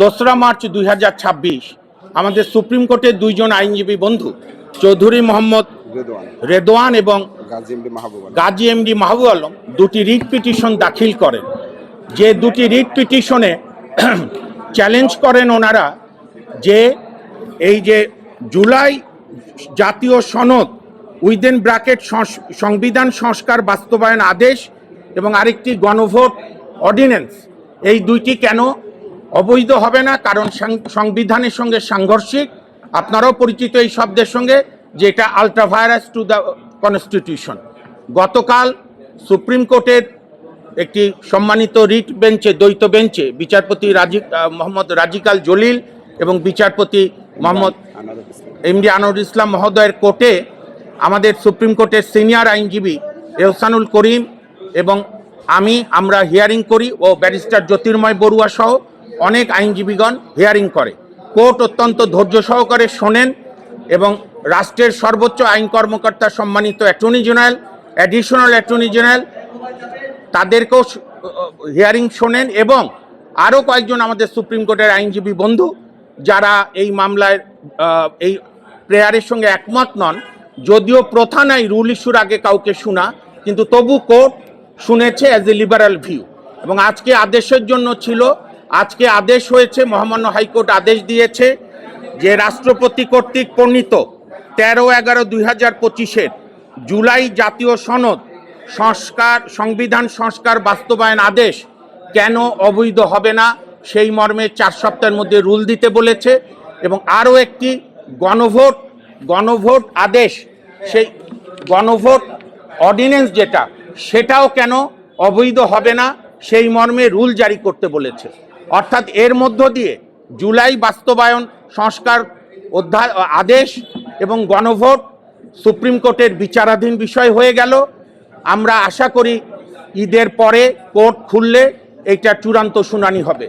2রা March 2026 আমাদের supreme কোর্টের দুইজন আইনজীবী বন্ধু চৌধুরী মোহাম্মদ রেদওয়ান এবং গাজী এমডি মাহবুব আলম দুটি রিট পিটিশন দাখিল করেন। যে দুটি রিট পিটিশনে চ্যালেঞ্জ করেন ওনারা যে এই যে জুলাই জাতীয় সনদ উইদিন ব্র্যাকেট সংবিধান সংস্কার বাস্তবায়ন আদেশ এবং আরেকটি গণভোট অর্ডিন্যান্স, এই দুইটি কেন অবৈধ হবে না, কারণ সংবিধানের সঙ্গে সাংঘর্ষিক। আপনারাও পরিচিত এই শব্দের সঙ্গে, যেটা আল্ট্রাভাইরাস টু দ্য কনস্টিটিউশন। গতকাল সুপ্রিম কোর্টের একটি সম্মানিত রিট বেঞ্চে, দ্বৈত বেঞ্চে বিচারপতি মোহাম্মদ রাজিকাল জলিল এবং বিচারপতি মোহাম্মদ এমডি আনোয়ার ইসলাম মহোদয়ের কোর্টে আমাদের সুপ্রিম কোর্টের সিনিয়র আইনজীবী এহসানুল করিম এবং আমরা হিয়ারিং করি ও ব্যারিস্টার জ্যোতির্ময় বড়ুয়া সহ অনেক আইনজীবীগণ হিয়ারিং করে। কোর্ট অত্যন্ত ধৈর্য সহকারে শোনেন এবং রাষ্ট্রের সর্বোচ্চ আইন কর্মকর্তা সম্মানিত attorney general, additional attorney general, তাদেরকেও হিয়ারিং শোনেন এবং আরও কয়েকজন আমাদের সুপ্রিম কোর্টের আইনজীবী বন্ধু যারা এই মামলায় এই প্রেয়ারের সঙ্গে একমত নন। যদিও প্রথা নাই রুল ইস্যুর আগে কাউকে শোনা, কিন্তু তবু কোর্ট শুনেছে অ্যাজ এ লিবারাল ভিউ। এবং আজকে আদেশের জন্য ছিল, আজকে আদেশ হয়েছে, মহামান্য হাইকোর্ট আদেশ দিয়েছে যে রাষ্ট্রপতি কর্তৃক প্রণীত 13/11/2025 জুলাই জাতীয় সনদ সংবিধান সংস্কার বাস্তবায়ন আদেশ কেন অবৈধ হবে না, সেই মর্মে 4 সপ্তাহের মধ্যে রুল দিতে বলেছে। এবং আরও একটি গণভোট আদেশ, সেই গণভোট অর্ডিন্যান্স যেটা, সেটাও কেন অবৈধ হবে না, সেই মর্মে রুল জারি করতে বলেছে। অর্থাৎ এর মধ্য দিয়ে জুলাই বাস্তবায়ন সংস্কার আদেশ এবং গণভোট সুপ্রিম কোর্টের বিচারাধীন বিষয় হয়ে গেল। আমরা আশা করি ঈদের পরে কোর্ট খুললে এইটা চূড়ান্ত শুনানি হবে।